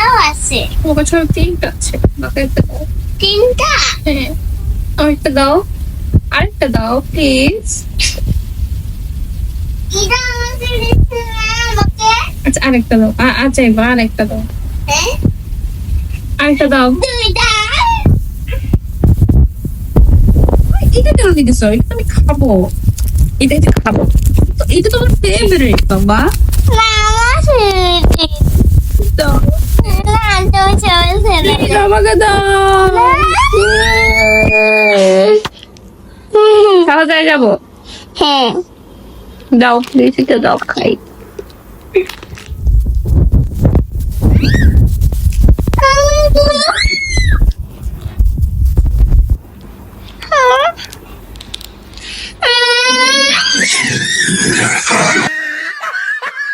তিনটাও আছে। তোমার কাছে আরো তিনটা আছে, আমাকে একটা দাও। তিনটা? হ্যাঁ, আরেকটা দাও, আরেকটা দাও প্লিজ। এটা আমাকে দিচ্ছে না আমাকে। আচ্ছা আরেকটা দাও, আচ্ছা এবার আরেকটা দাও, হ্যাঁ? আরেকটা দাও। দুইটা। এটা কেন দিতেছ? এটা আমি খাবো, এটা খাবো তো, এটা তোমার ফেভারিট বাবা। না, আমার favorite। দাও, না, তুমি সবাই favorite। প্লিজ আমাকে দাও। খাওয়া যায় যাবো, হ্যাঁ। দাও প্লিজ, এটা দাও খাই।